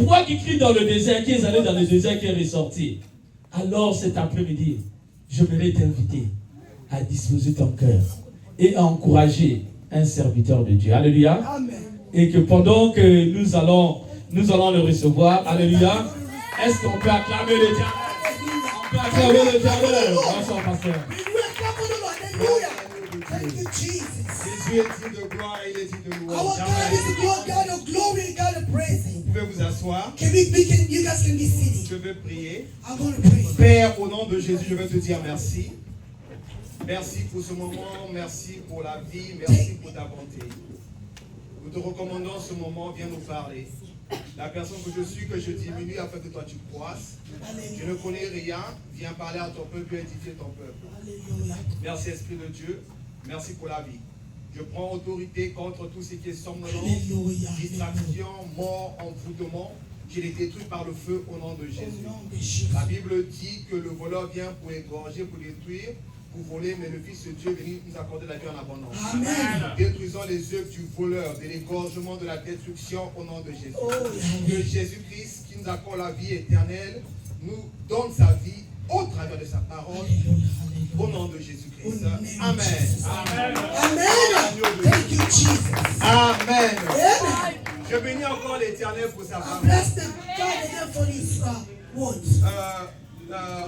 voix qui crie dans le désert, qui est allé dans le désert, qui est ressorti. Alors cet après-midi, j'aimerais t'inviter à disposer ton cœur et à encourager un serviteur de Dieu. Alléluia. Amen. Et que pendant que nous allons le recevoir, alléluia, est-ce qu'on peut acclamer l'Éternel? On peut acclamer l'Éternel. Bonsoir, pasteur. Thank you, Jesus. Jésus est digne de gloire et il est digne de louange. Our God is a God of glory, God of praising. Vous pouvez vous asseoir. You guys can be seated. Je vais prier. I'm going to pray. Père, au nom de Jésus, je vais te dire merci. Merci pour ce moment, merci pour la vie, merci pour ta bonté. Nous te recommandons ce moment, viens nous parler. La personne que je suis, que je diminue afin que toi tu croisses. Je ne connais rien, viens parler à ton peuple, viens édifier ton peuple. Hallelujah. Merci Esprit de Dieu, merci pour la vie. Je prends autorité contre tout ce qui est somnolence, Hallelujah. distraction, mort, envoûtement. Je les détruis par le feu au nom de Au Jésus. nom de Jésus. La Bible dit que le voleur vient pour égorger, pour détruire, pour voler, mais le Fils de Dieu est venu nous accorder la vie en abondance. Amen. Détruisons les œuvres du voleur, de l'égorgement, de la destruction au nom de Jésus. Oh, Que Jésus-Christ, qui nous accorde la vie éternelle, nous donne sa vie au travers de sa parole, au nom de Jésus-Christ. Amen. Amen. Thank you, Jesus. Amen. Amen. Je bénis encore l'Éternel pour sa I parole. bless the God again for his words.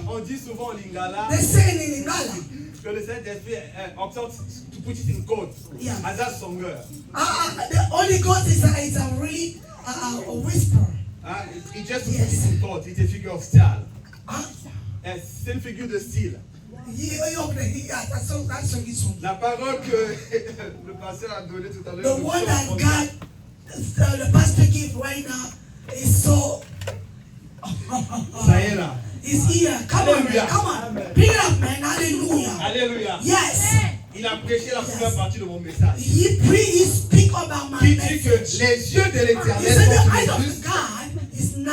On dit souvent au Lingala They say in Lingala, que le Saint-Esprit observe to put it in code. Yeah. As a songer. the Holy Ghost is a really a whisper. It just to put it in code. It's a figure of style. C'est une figure de style. La parole que le pasteur a donnée tout à l'heure. The one that God, the pastor gave right now is so. Ça y est là. It's here. Come on, man. Come on. Bring it up, man. Hallelujah. Alléluia. Yes. Il a prêché la première partie de mon message. He speak about my Qui dit message. que les yeux de He l'Éternel said the sont eyes sur of les justes, God is now.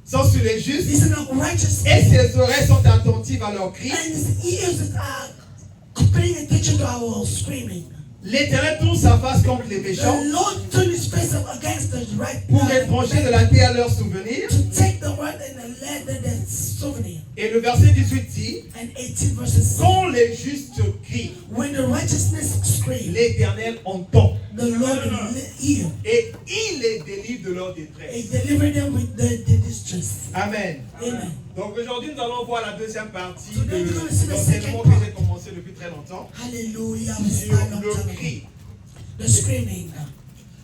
sont sur les justes, He's in a righteous et ses oreilles sont attentives à leurs cris. and his ears are paying attention to our screaming. L'Éternel tourne sa face contre les The méchants Lord turned his face up against the right pour étranger de la terre leurs souvenirs. to take the word and the land and the souvenir. Et le verset 18 dit, And 18 verses say, quand les justes crient, when the righteousness scream, l'Éternel entend the Lord will hear et il les délivre de leur and détresse. deliver them with the distress. Amen. Amen. Donc aujourd'hui, nous allons voir la deuxième partie de Today we're going to see the l'enseignement second que j'ai commencé depuis très longtemps Hallelujah. We sur stand up le to cri. the screaming.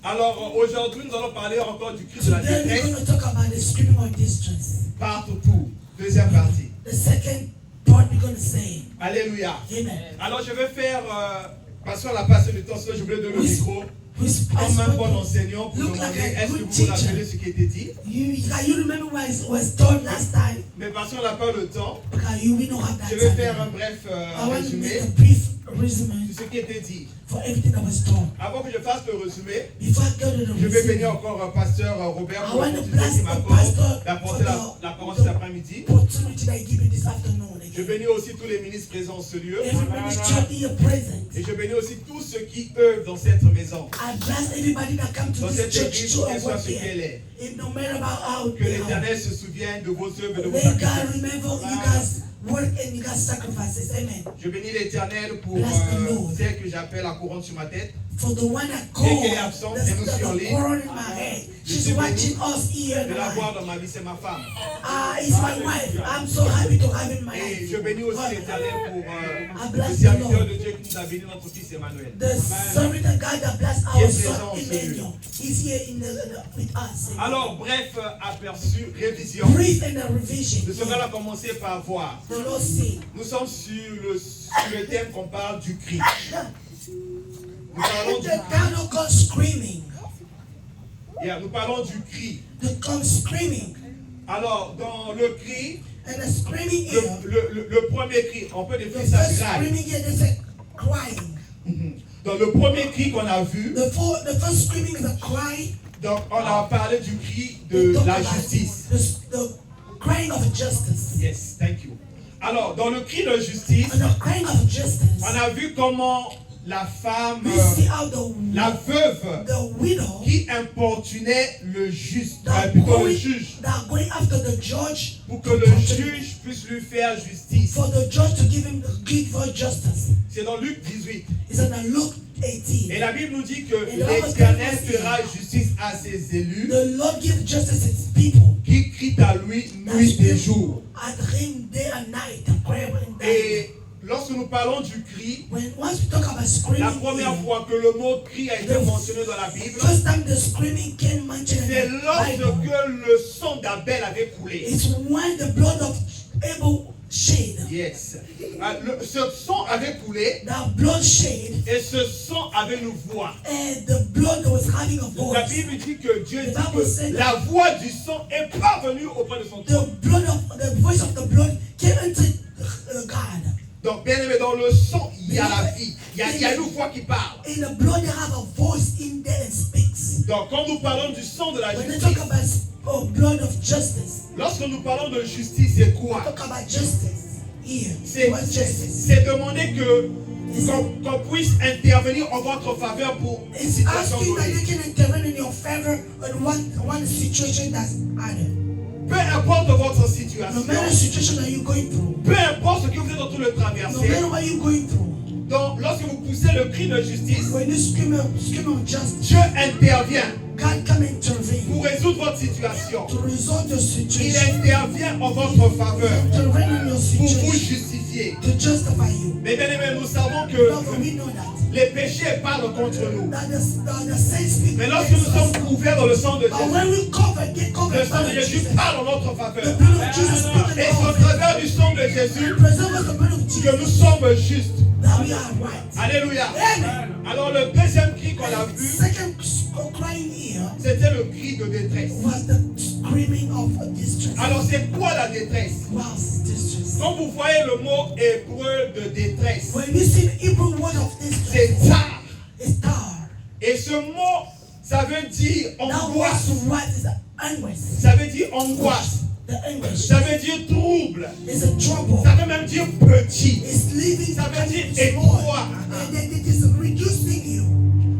Alors aujourd'hui, nous allons parler encore du cri de la Today we're going détresse to talk about the screaming of distress. partout. Deuxième partie. The second part we're going to say. Alléluia. Amen. Alors je vais faire, parce qu'on n'a pas assez de temps, sinon je voulais donner le micro comme un bon enseignant pour Look demander like a est-ce que good vous vous teacher. rappelez ce qui a été dit. You remember what was told last time? Mais parce qu'on n'a pas le temps, Because we don't have that je vais time. faire un bref I want to make résumé a brief resume de ce qui a été dit. for everything that was told. Avant que je fasse le résumé, Before I go to the je vais bénir resume, encore pasteur Robert I pour want to l'opportunité bless qu'il the m'accorde pastor d'apporter for la parole the cet après-midi. opportunity that I give you this afternoon. Je bénis aussi tous les ministres présents en ce lieu. Every ministry here present. Et je bénis aussi tous ceux qui œuvrent dans cette maison, I bless everybody that come to dans this cette church église, to quelle soit work ce qu'elle here. est. No matter about how Que they are. l'Éternel se souvienne de vos œuvres et de vos May God sacrifices. remember you guys work and you guys sacrifices. Amen. Je bénis l'Éternel pour Bless the Lord. celle que j'appelle la couronne sur ma tête. For the one that Dès called qu'elle est absente, the elle nous suit en ligne. coroner in my head. Je She's suis watching béni us here. de la voir dans ma vie, c'est ma femme. It's my wife. I'm so happy to have in my Et life. je bénis aussi l'Éternel pour I le bless the serviteur Lord. de Dieu qui nous a béni, notre fils Emmanuel. The servant of God that blessed Qui est our présent son en ce lieu. Emmanuel. He's here with us. Alors, bref, aperçu, révision. Brief and a revision. Nous sommes allés commencer par voir. The Lord said, Nous sommes sur le thème qu'on parle du cri. Nous parlons the cannot come screaming. nous parlons du cri. They come screaming. Alors, dans le cri, And the screaming here, le premier cri, on peut the définir ça first grave. screaming here, they say crying. Dans le premier cri qu'on a vu, The first screaming is a cry. donc on a parlé du cri de la justice. The crying of justice. Yes, thank you. Alors, dans le cri de justice, And the crying of justice. on a vu comment la femme, We see how la veuve the widow qui importunait le juste, that plutôt le juge, are going after the judge pour que le juge puisse lui faire justice. for the judge to give her justice. C'est dans Luc 18. It's in Luke 18. Et la Bible nous dit que Et the Bible l'Éternel says, fera justice à ses élus The Lord gives justice to his people. qui crient à lui nuit et jour. At him day and night, and prayer and night. Et lorsque nous parlons du cri, Once we talk about screaming, la première fois que le mot cri a été mentionné dans la Bible, first time the screaming came mentioned c'est in the lorsque Bible. le sang d'Abel avait coulé. It's when the blood of Abel shed. Yes. Ce sang avait coulé That blood shed, et ce sang avait une voix. and the blood was having a Donc, la voice. Bible dit que Dieu The dit Bible que said la voix du sang est parvenue auprès de son trône. The voice of the blood came into God. Donc, bien aimé, dans le sang, il y a la vie. Il y a une voix qui parle. In the blood, they have a voice in there and speaks. Donc, quand nous parlons du sang de la When they justice, talk about blood of justice, lorsque nous parlons de justice, c'est quoi? talk about justice here. C'est What's justice? demander qu'on puisse intervenir en votre faveur pour une It's situation asking that donnée. you can intervene in your favor in one situation that's added. Peu importe votre No situation, matter the situation that you're going through, peu importe ce que vous êtes en train de no traverser, matter what you're going through, donc lorsque vous poussez le cri de justice, when you scream of justice, Dieu intervient God come intervene pour résoudre votre situation. to resolve your Il situation, intervient en votre faveur intervene in your pour vous situation, justifier. to justify you. Mais bien aimé, nous savons que Therefore, we know that. les péchés parlent contre nous. That the saints speak Mais lorsque nous against us. sommes couverts dans le sang de But Jésus, when we get le covered sang by de the Jésus Jesus, parle en notre the faveur. blood of Jesus speaking Et in au our travers du sang de Jésus, preserve us the blood of que Jesus, nous sommes justes. that we are right. Alléluia. Amen. Alors le deuxième cri qu'on a vu, Second crying here c'était le cri de détresse. was the screaming of distress. Alors c'est quoi la détresse? Was distress. Quand vous voyez le mot hébreu de détresse, When you see the Hebrew word of distress, c'est tar. it's tar. Et ce mot, ça veut dire That angoisse. word what is anguish. Ça veut dire angoisse. The anguish. Ça veut dire trouble. It's a trouble. Ça veut même dire petit. It's living. Ça veut dire small. étroit. And then it is reducing you.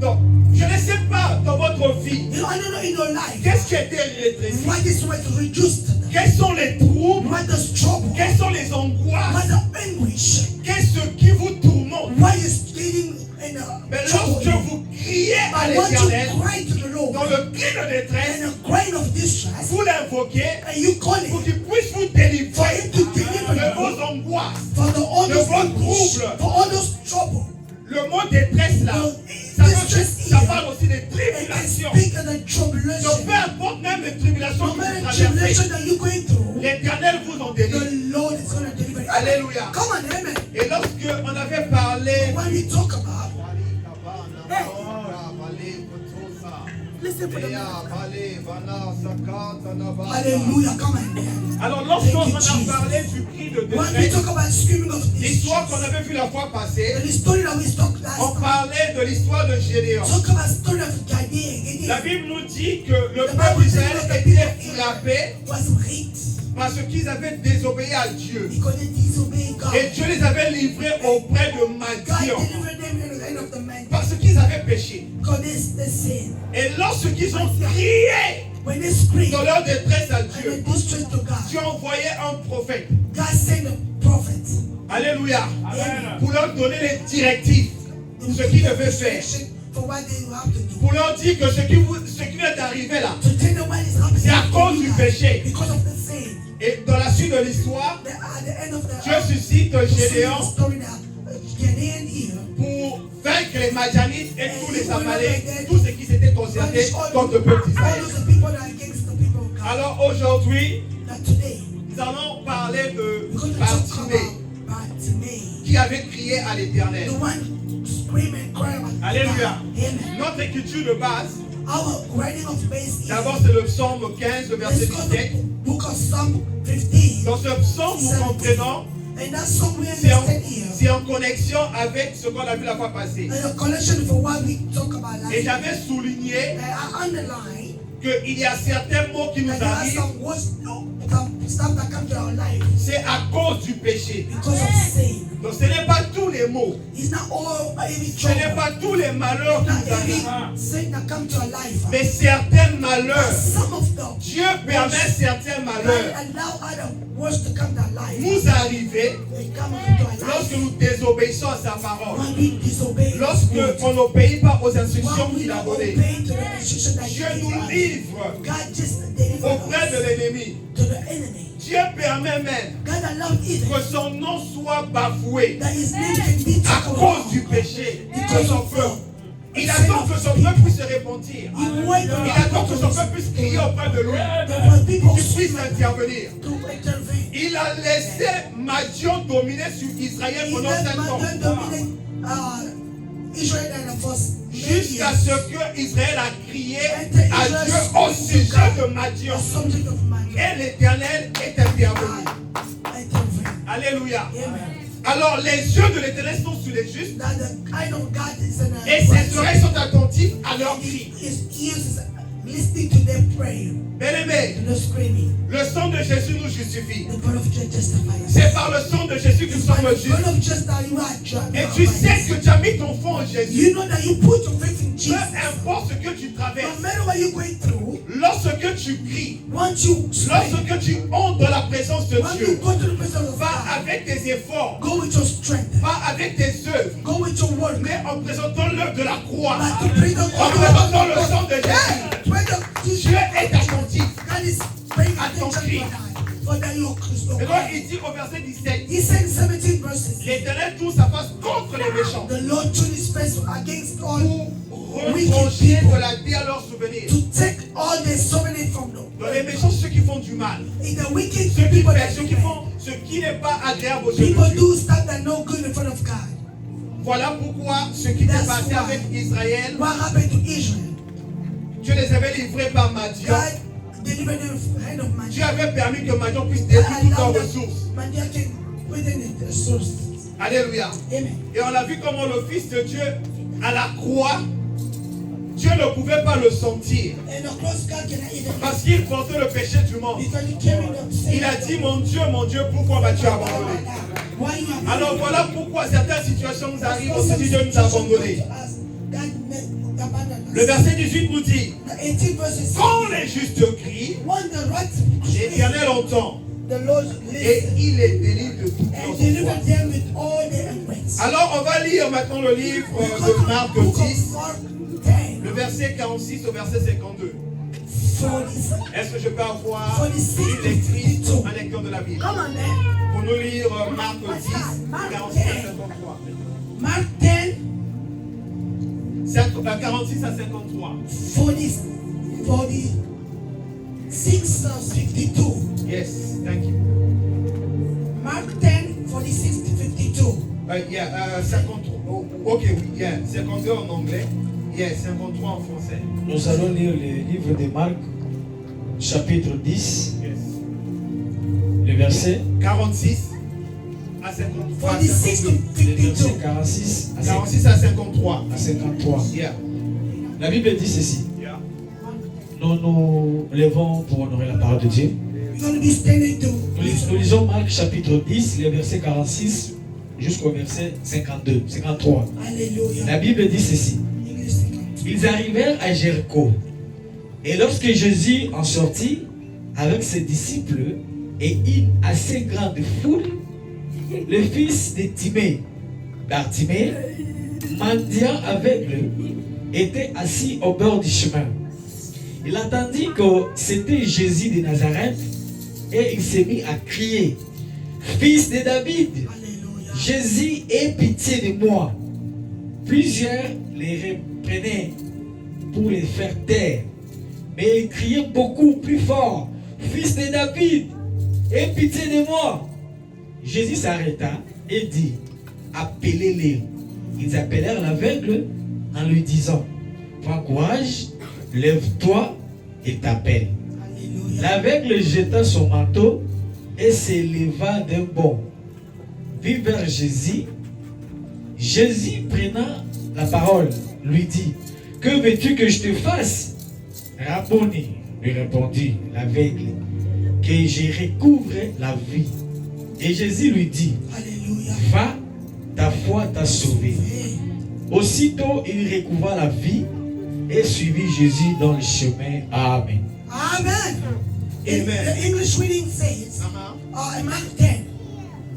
Donc, je ne sais pas dans votre vie, You know, I don't know in your life. qu'est-ce qui a été rétréci? Why this was reduced? Quels sont les troubles? Why the trouble? Quelles sont les Why angoisses? the anguish? Qu'est-ce qui vous tourmente? Why is getting in Mais a trouble? lorsque vous criez à I want l'Éternel, to cry to the Lord dans le cri de détresse, and a cry of distress, vous l'invoquez and you call pour it qu'il puisse vous for délivrer him to deliver de you vos angoisses. for the all de those vos anguish, troubles. for all those trouble. Le mot détresse là, ça parle aussi des And tribulations. speak of the Donc tribulation. peu importe même les tribulations No que matter vous the traversez, tribulation that you're going through, l'Éternel vous en délivre. the Lord is going to deliver you. Alléluia. Come on, amen. Et lorsque on avait parlé, When we talk about, listen to the man. Hallelujah, come on. alors lorsqu'on Thank you, a Jesus. parlé du cri de When we détresse, talk about screaming of l'histoire qu'on distress, avait vue la fois passée, the story that we talked on last time, parlait de l'histoire de Gédéon. talk about story of Gideon. La Gideon Bible nous dit que le peuple d'Israël était frappé was hate parce qu'ils avaient désobéi à Dieu. because they disobeyed God. Et Dieu les avait livrés auprès de God Madian delivered them in the hand of the man parce qu'ils avaient péché. because they sin. Et lorsqu'ils ont crié When they scream dans leur détresse à and they Dieu, distress to God, Dieu envoyait un prophète. God sent a prophet Alléluia. Amen. Pour leur donner les directives, ce qu'ils devaient faire. for what they have to do. Pour leur dire que ce qui vient d'arriver là, To tell them what is happening c'est à cause du péché. because of the sin. Et dans la suite de l'histoire, At the end of the Dieu suscite Gédéon story that Gideon here pour vaincre les Madianites et tous les Amaleks, tous ceux qui s'étaient concertés contre le peuple all d'Israël. those people that are against the people of God. Alors aujourd'hui, That today nous allons parler de we're going to talk Bartimée about Bartimaeus, qui avait crié à l'Éternel. the one scream and cry about Alléluia. God. Amen. Notre écriture de base, Our writing of base is d'abord c'est le psaume 15, le verset let's go to 17. the book of Psalm 15. Dans ce psaume, nous comprenons, And that's song we c'est en, understand here. c'est en connexion avec ce qu'on a vu la fois passée. And a collection for what we talk about last Et time. j'avais souligné And I underline qu'il y a certains mots qui nous that there are arrivent, some words, some stuff that come to our life c'est à cause du péché. because of sin. Donc ce n'est pas tous les maux, It's not all every ce n'est trouble. pas tous les malheurs qui Not nous every arrivent, sin that come to our life. mais certains But malheurs, some of them, Dieu permet certains God malheurs allow other words to come to our life. nous arriver They come into our lorsque life nous désobéissons à sa parole, when we disobey His lorsque word. on n'obéit pas aux instructions When we qu'il a don't données. obey to the instruction that He Dieu gave nous us. livre God just delivered auprès de us l'ennemi. to the enemy. Dieu permet même God allowed even que son nom soit bafoué that His name can be à taken cause du off péché de because son of peuple. the Il attend que son peuple puisse se repentir. He waited Il attend que son peuple puisse crier auprès de lui, for people qu'il puisse intervenir. to intervene. Il a laissé Madian dominer sur Israël He pendant let 7 ans. Madian dominate Israel and the first Jusqu'à ce que Israël a crié à Israel Dieu au sujet de Madian. the subject of Madian. Et l'Éternel est intervenu. Intervene. Alléluia. Amen. Alors les yeux de l'Éternel sont sur les justes That the kind of God is in a et ses oreilles sont attentives à leurs cris. His ears listening to their prayer, Bien-aimés, to the screaming. le sang de Jésus nous justifie. The blood of Jesus justifies us. C'est par le sang de Jésus que nous It's by sommes the justes. blood of Jesus that you are Et tu sais que tu as mis ton foi en Jésus. You know that you put your faith in Peu Jesus. importe ce que tu No traverses, matter what you're going through, lorsque tu cries, once you pray, lorsque tu entres dans la présence de when you Dieu, go to the presence of pas God, avec tes efforts, go with your strength, pas avec tes œuvres, go with your work, mais en présentant l'œuvre de la croix, but to bring the en présentant le sang de Jésus. Hey, bring the Dieu est attentif. God is paying À ton attention cri. for that you Christ. Et donc il dit au verset 17, He said in 17 verses, l'Éternel tourne sa face contre les méchants the Lord turned his face against all pour wicked reprocher people, de la vie à leur souvenir. to take all their sovereignty from them. Dans les méchants, ceux qui font du mal, In the wicked ceux qui people pèchent, that ceux qui font ce qui n'est pas agréable aux yeux people de Dieu. do stuff that no good in front of God. Voilà pourquoi ce qui s'est That's passé why. avec Israël, What happened to Israel? Dieu les avait livrés par Madian. God delivered them from the hand of Dieu Madian. avait permis que Madian puisse détruire toutes leurs allowed ressources. Madian can put in the resources. Alléluia. Amen. Et on a vu comment le Fils de Dieu, à la croix, Dieu ne pouvait pas le sentir. And of course, God cannot even Parce qu'il portait le péché du monde. because you carry them. Il a dit, mon Dieu, pourquoi m'as-tu abandonné? Why you have Alors voilà pourquoi certaines situations nous arrivent, on se dit Dieu nous a abandonnés. Le verset 18 nous dit, The 18 verses. quand les justes crient, When the right l'Éternel entend the Lord et listens il les délivre de toutes and leurs deliver angoisses. them with all their anguish. Alors on va lire maintenant le livre de Marc Book of 10, Mark le 10, verset 46 au verset 52. 46. Est-ce que je peux avoir 46 une lectrice, 52. un lecteur de la Bible Come on, man. pour nous lire Marc 10, 46 à 53. Mark 10, 46 à 53. 46, 52. Yes, thank you. Mark 10, 46 to 52. 53. Oh, ok, oui, yeah. 52 en anglais. Yes, 53 en français. Nous allons lire le livre de Marc, chapitre 10, Yes. le verset, 46 à 53. 46 to le verset 52. 46 à 46 à 53. 53. Yeah. La Bible dit ceci. Yeah. Nous nous levons pour honorer la parole de Dieu. We're going to be standing to. Nous lisons Marc chapitre 10, le verset 46 jusqu'au verset 52, 53. Hallelujah. La Bible dit ceci. English 52. Ils arrivèrent à Jéricho. Et lorsque Jésus en sortit avec ses disciples et une assez grande foule, le fils de Timée, Bartimée, mendiant aveugle, était assis au bord du chemin. Il entendit que c'était Jésus de Nazareth et il s'est mis à crier, « Fils de David, Hallelujah. Jésus, aie pitié de moi. » Plusieurs les reprenaient pour les faire taire, mais ils criaient beaucoup plus fort, « Fils de David, aie pitié de moi. » Jésus s'arrêta et dit, « Appelez-les. » Ils appelèrent l'aveugle en lui disant, « Prends courage, lève-toi et t'appelle. » Hallelujah. L'aveugle jeta son manteau et s'éleva d'un bond, vit vers Jésus. Jésus prenant la parole, lui dit, « Que veux-tu que je te fasse? » Rabboni, lui répondit l'aveugle, « Que je recouvre la vie. » Et Jésus lui dit, Hallelujah. « Va, ta foi t'a sauvé. Hey. Aussitôt, il recouvra la vie et suivit Jésus dans le chemin. Amen. Amen. Amen. The English reading says, in Mark 10,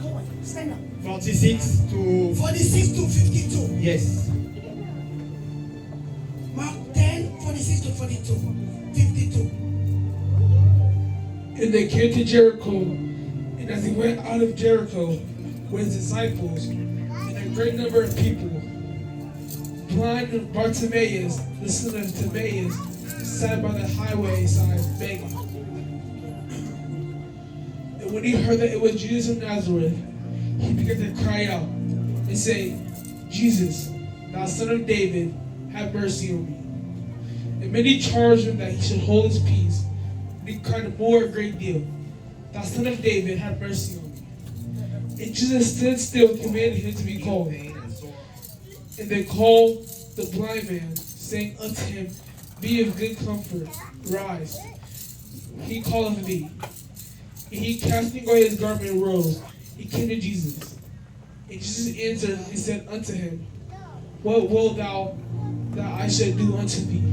go on, stand up. 46 to 46 to 52. yes. Mark 10, 46 to 42. 52. And they came to Jericho, and as he went out of Jericho with his disciples and a great number of people, blind Bartimaeus, the son of Timaeus, sat by the highway side begging. And when he heard that it was Jesus of Nazareth, he began to cry out and say, Jesus, thou son of David, have mercy on me. And many charged him that he should hold his peace. And he cried more a great deal, thou son of David, have mercy on me. And Jesus stood still and commanded him to be called. And they called the blind man, saying unto him, Be of good comfort, rise. He calleth thee. And he, casting away his garment, arose. He came to Jesus. And Jesus answered and said unto him, What wilt thou that I should do unto thee?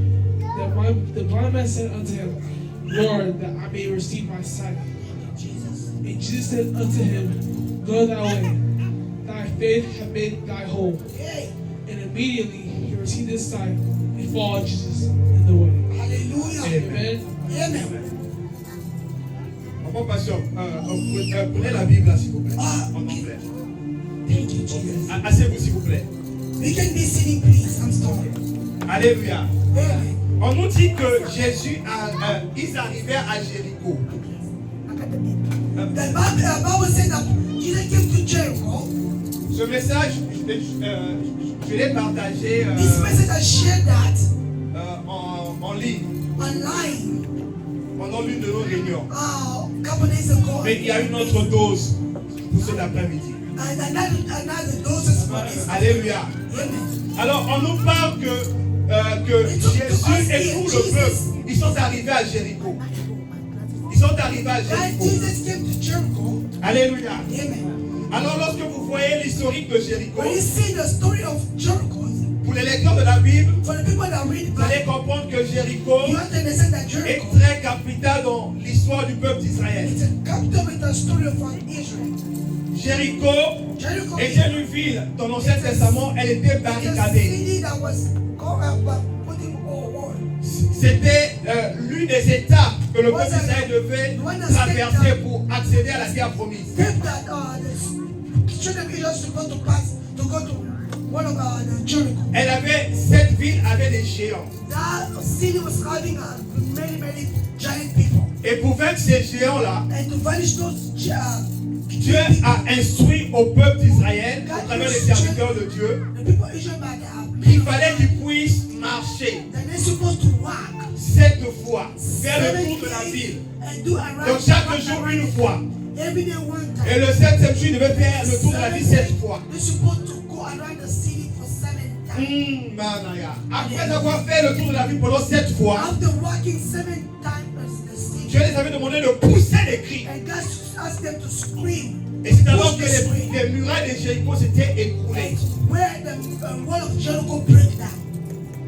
The blind man said unto him, Lord, that I may receive my sight. And Jesus said unto him, Go thy way, thy faith hath made thy whole. And immediately he received his sight and followed Jesus in the way. Hallelujah. Amen. Amen. Mon pasteur, prenez la Bible là, s'il vous plaît. En anglais. Thank you, Jesus. Asseyez-vous, s'il vous plaît. We can be sitting, please. I'm sorry. Alléluia. Amen. On nous dit que Jésus, ils arrivèrent à Jéricho. The Bible said that Jesus came to Jericho. Ce message, je l'ai partagé This message I shared that en ligne online pendant l'une de nos réunions. a couple days ago. Mais il y a une autre dose pour cet après-midi. And another doses for this. Alléluia. Amen. Alors, on nous parle que Jésus et tout le peuple, ils sont arrivés à Jéricho. Ils sont arrivés à And Jéricho. Jesus came to Jericho. Alléluia. Amen. Alors, lorsque vous voyez l'historique de Jéricho, When you see the story of Jericho, pour les lecteurs de la Bible, for the people that read vous the allez Bible, comprendre que Jéricho you have to understand that est Jericho très capital dans l'histoire du peuple d'Israël. is a capital with the story of Israel. Jéricho Jericho était une ville dans l'Ancien Testament, elle était is a barricadée. city that was putting all war. C'était l'une des étapes que le peuple d'Israël devait traverser pour accéder à la terre promise. Step that the children of Israel is supposed to pass to go to one of the Jericho. Cette ville avait des géants. That city was having many giant people. Et pour vaincre ces géants-là, And to vanish those Dieu a instruit au peuple d'Israël, à travers les serviteurs de Dieu, the people of Israel qu'il fallait qu'ils puissent marcher that they're supposed to walk 7 fois, faire le tour de la ville. and do around Donc chaque jour une fois. every day one Et time. le 7e jour, il devait faire le tour de la ville 7 fois. They're supposed to go around the city for 7 times. Manaya. Après avoir fait le tour de la ville pendant 7 fois, After walking 7 times the city, Dieu les avait demandé de pousser les cris. and God asked them to scream. Et c'est alors que les murailles de Jéricho s'étaient écroulées. Where the wall of Jericho break down.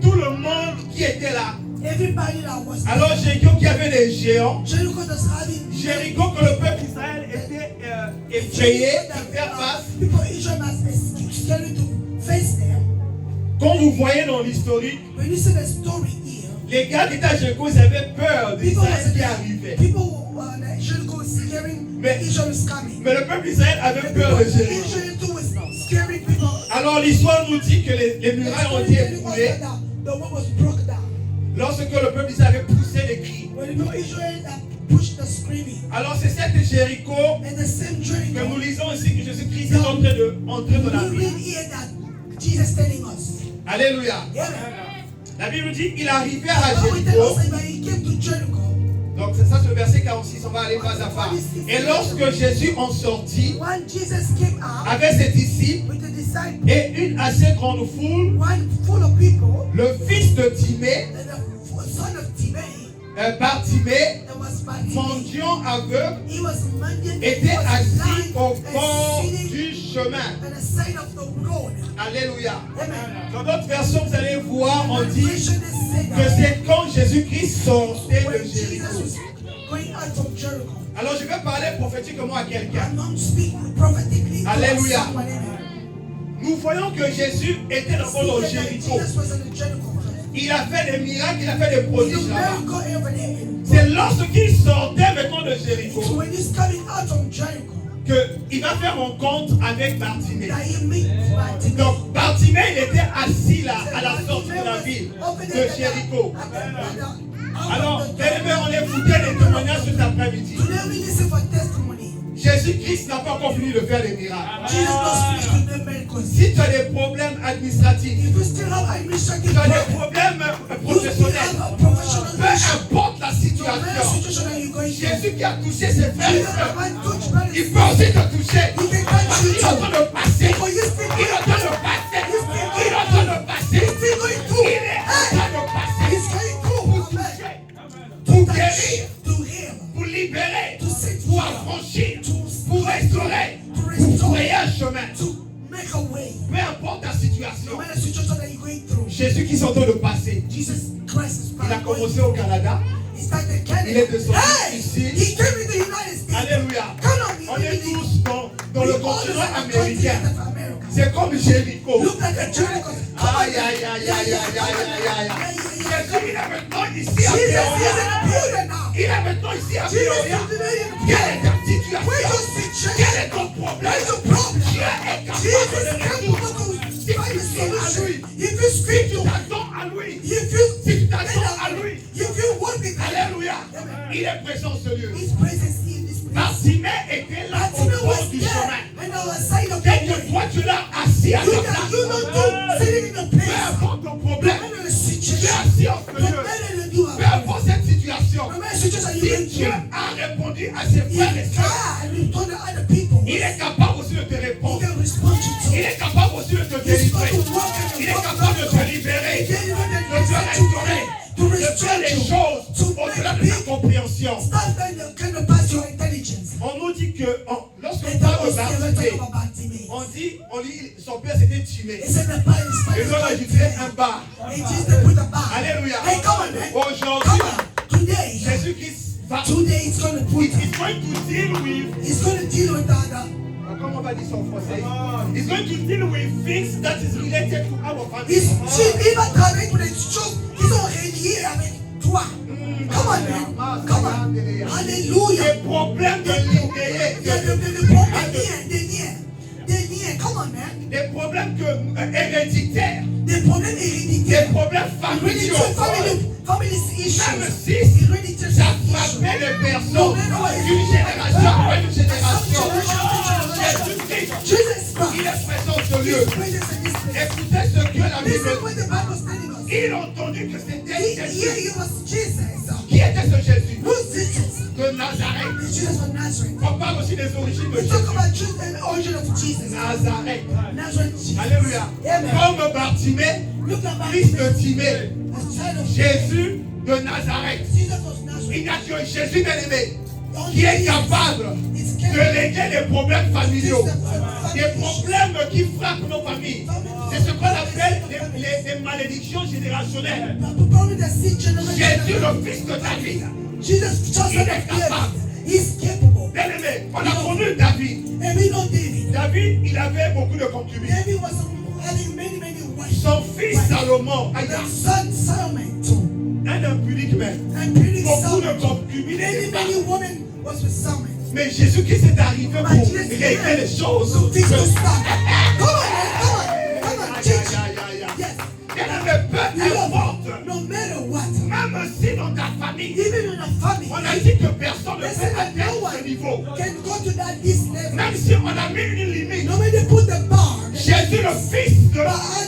Tout le monde qui était là. Everybody that was there. Alors Jéricho qui avait des géants, Jericho was having Jéricho que le peuple d'Israël était effrayé de faire face. people Israel was scary to face them. Comme vous voyez dans l'historique, When you see the story here, les gars qui étaient à Jéricho, ils avaient peur d'Israël qui arrivait. people Jericho was scaring Mais- Israel is coming. Mais le peuple d'Israël avait peur de Jéricho. Israel too was scaring people. Alors l'histoire nous dit que les murailles ont été écroulées The wall was broke down. lorsque le peuple d'Israël avait poussé les cris. When the people of Israel pushed the screaming. Alors c'est cette Jéricho And the same que Jericho, nous lisons ici que Jésus-Christ est en train de entrer dans la we ville. read here that Jesus telling us. Alléluia. Amen. La Bible dit qu'il arrivait à Now we tell us Jéricho. that he came to Jericho. Donc c'est ça, c'est le verset 46, on va aller pas à pas. Et lorsque Jésus en sortit When Jesus came out avec ses disciples with the disciples, et une assez grande foule, one full of people, le fils de Timée, and the son of Timaeus, Bartimée, that was Bartimaeus, mendiant aveugle, he was mendiant, he était was assis blind au and bord sitting du chemin. at the side of the Alléluia. Amen. Dans d'autres versions, vous allez voir, on dit Translation is saying que c'est quand Jésus-Christ sortait when de Jesus Jéricho. was going out from Jericho. Alors je vais parler prophétiquement à quelqu'un. I'm not speaking prophetically. to Alléluia. someone. Nous voyons que Jésus était d'abord dans See that Jéricho. Jesus was in the Jericho. Il a fait des miracles, il a fait des He prodiges did là-bas. miracle every day. C'est lorsqu'il sortait maintenant de So Jéricho when he's coming out from Jericho, qu'il va faire rencontre avec Bartimée. that he meets Bartimaeus. Donc Bartimée, il était assis là, à la sortie de la ville de Jéricho. Alors, bien-aimés, on écoutait les témoignages cet après-midi. Today we listen for testimony. Jésus-Christ n'a pas encore fini de faire des miracles. Jesus was finished with the miracles. Si tu as des problèmes administratifs, If you still have administrative tu as des problems, problèmes you still professionnels, have a professional peu issue. importe la No matter the situation, situation that you're going through, Jésus qui a touché ses frères et Jesus sœurs, the man touched by the il peut aussi te toucher. He can Parce touch you qu'il est en too. train de passer. For you still Il est en train de passer. Il est en train de passer. He's still going through. Il est en train de passer. He's going through. Amen. Pour To guérir, touch, to heal, pour libérer, to set pour free, affranchir, to pour restaurer, to pour restore, créer un chemin. to make a way. Peu importe ta No situation, matter the situation that you're going through, Jésus qui est en train de passer. Jesus Christ is Il a going. commencé au Canada. He started Canada. Il est descendu Hey, ici. he came to the United States. Alléluia. Come on, On est tous dans le continent américain. America. C'est comme Jéricho. Look at the Jericho. Aïe, aïe, aïe, aïe, aïe, aïe, aïe. Jésus, il est maintenant ici à Jesus is Péoria. in the building now. Il est maintenant ici à Jesus is Péoria. in the Quelle est ta Where's situation? your situation? Quel est ton problème? Where's your problem? Dieu est capable Jesus de is le capable résoudre. to find a Si tu cries à solution. lui, If you si speak tu to him, t'attends à lui, if you si tu t'attends à lui, if you work with him, alléluia, il est présent ce lieu. his presence is in this place. Bartimée était là au Bartimaeus bord was du there chemin. and on the side of the Dès que way. toi tu l'as assis à You ta know, place, you know, too, sitting in the peu place. importe ton No problème, matter the tu es situation, assis en ce no lieu. matter the you Peu are, importe cette situation, no matter the situation si you're going Dieu through, a répondu à ses frères et if sœurs, God returned to other people, il est capable aussi de te He répondre. can respond to Il you. est capable aussi de te He's going délivrer. to work and Il est work capable de around te you. libérer, He can even de te set you restaurer, free, to de faire restore les you, choses to au-delà make de ta big compréhension. stuff that can pass your intelligence. On nous dit que lorsqu'on And parle that de was never Bartimée, talk about Bartimaeus. on lit son père c'était Timée. He said the parents Et nous on a ajouté un bar. It is the put a bar. Alléluia. Hey, come on, man. Aujourd'hui, Come on. Today, Jésus-Christ va. today he's going to put. He's going to deal with. He's going to deal with that. Comment on va dire ça en français? He's going to deal with things that is related to our family. Il va travailler pour les choses qui sont reliées avec toi. Come on, man. Come on. Hallelujah. Des problèmes de lignée, Des problèmes, des liens. Come on, man. des problèmes héréditaires, Des problèmes des héréditaires. problèmes familiaux. Family issues. Même si Héréditaires ça frappait les personnes d'une génération à une génération, Jésus-Christ, Jesus Christ. il est présent sur lieu. His presence in this place. Écoutez ce que la This Bible is what the Bible's telling us. dit. Il a entendu que c'était Here Jésus. it was Jesus. Qui était ce Jésus? Who's Jesus? De Nazareth. It's Jesus from Nazareth. On parle aussi des origines de We talk Jésus. about Jesus and the origin of Jesus. Nazareth. Nazareth Jesus. Alléluia. Amen. Comme Bartimée, Look at fils de Bartimaeus, Timée. the child of Jésus de Nazareth. Jesus of Nazareth. Il n'y a que Jésus bien-aimé qui est capable de régler les problèmes familiaux. Des problèmes qui frappent nos familles. C'est ce qu'on appelle les malédictions générationnelles. Jésus, le fils de David. Jesus, just Il est capable. He's capable. Bien-aimé, on a connu David. And we know David. David, il avait beaucoup de concubines. David was having many wives. Son fils Salomon, And the son Solomon too. un impudique même. And pretty Beaucoup de Solomon. concubines. Many women was with Solomon. Mais Jésus-Christ est arrivé pour régler les choses. So things will stop. Come on, man. Come on, teach. Yes. Bien-aimé, peu importe. No matter what. Même si dans ta famille, Even in a family. on a dit que personne ne They peut say that no atteindre ce one niveau. can go to this level. Même si on a mis une limite. No matter they put the bar. Jésus, le fils de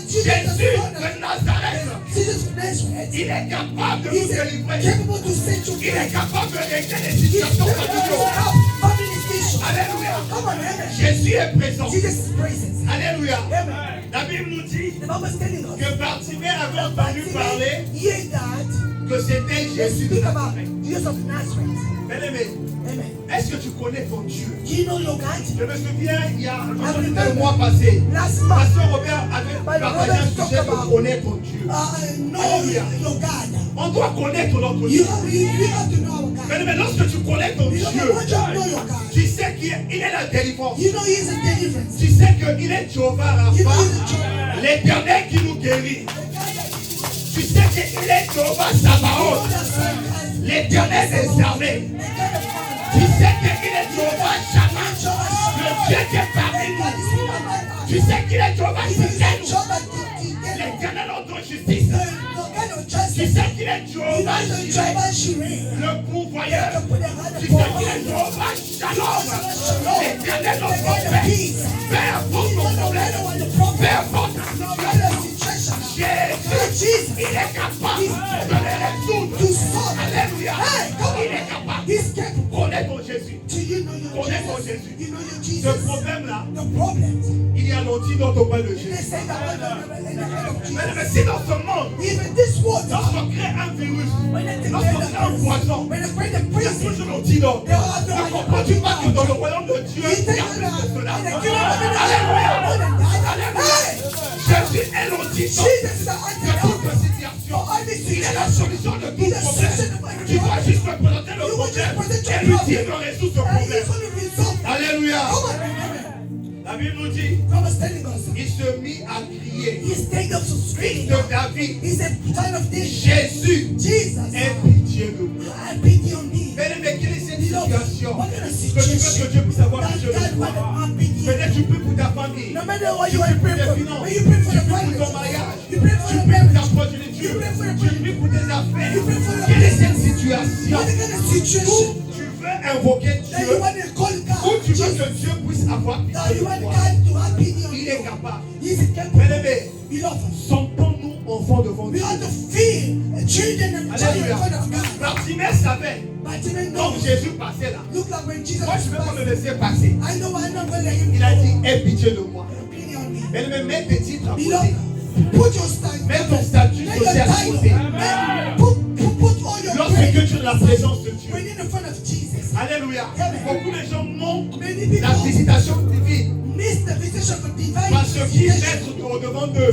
Jesus, Jésus de Nazareth, Jesus of Nazareth. il est capable de nous He's délivrer. capable to set you Il free. est capable de régler les He's situations capable to familiales. stop family issues. Alléluia. Come on, amen. Jésus est présent. Jesus is present. Alléluia. Amen. La Bible nous dit The Bible is telling us. que Bartimée avait entendu parler Hear that. que c'était They Jésus de speak about Nazareth. Jesus of Nazareth. Bien-aimé, Amen. Est-ce que tu connais ton Dieu? Do you know your God? Je me souviens, il y a le mois passé, Last month, Pasteur Robert avait partagé un sujet de connaître ton Dieu. know Alléluia. your God. On doit connaître notre You Dieu. have to know our God. Mais lorsque tu connais ton You Dieu, know, once you know your God, tu sais qu'il est la délivrance. you know He is a deliverance. Tu sais qu'il est Jéhovah You know Rapha, He's a Jehovah. l'Éternel qui nous guérit. Tu sais qu'il est Jéhovah You Sabaoth, know that son l'Éternel des armées. Tu sais qu'il est Jéhovah Shammah, le Dieu qui est parmi nous. Tu sais qu'il est Jéhovah Tsidkenu, l'Éternel notre justice. Tu sais qu'il est Jéhovah Jireh, le pourvoyeur. Tu sais qu'il est Jéhovah Shalom, l'Éternel notre Père. Peu importe ton problème, peu importe ta situation, Jésus, il est capable de les résoudre. Alléluia. Il est capable. Connais ton Jésus. Connais ton Jésus. Ce problème-là, il y a l'antidote auprès de Jésus. Mais si dans ce monde, lorsqu'on crée un virus, lorsqu'on crée un poison, il y a toujours l'antidote. Ne comprends-tu pas que dans le royaume de Dieu, il y a plus de cela? Alléluia. Alléluia. Jésus est l'antidote de toute situation. Il est la solution de tout problème. Tu dois juste me présenter le problème et lui dire de résoudre ce problème. Alléluia. La Bible nous dit, il se mit à crier. Fils de David, Jésus, aie pitié de moi. Mais quelle est cette situation que tu veux que Dieu puisse avoir pitié de toi? Peut-être tu pries pour ta famille, tu pries pour tes finances, tu pries pour ton mariage, tu pries pour ta progéniture, tu pries pour tes affaires. Quelle est cette situation où tu veux invoquer Dieu, où tu veux que Dieu puisse avoir pitié de toi? Il est capable. Bien-aimés, sentons-nous enfants devant Dieu. Alléluia. Bartimée savait, quand Jésus passait là, moi je ne peux pas me laisser passer. Il a dit, aie pitié de moi. Bien-aimés, mets tes titres à côté. Mets ton statut social à côté. Lorsque tu es dans la présence de Dieu. Alléluia. Beaucoup de gens manquent la visitation divine. Parce qu'ils mettent au-devant d'eux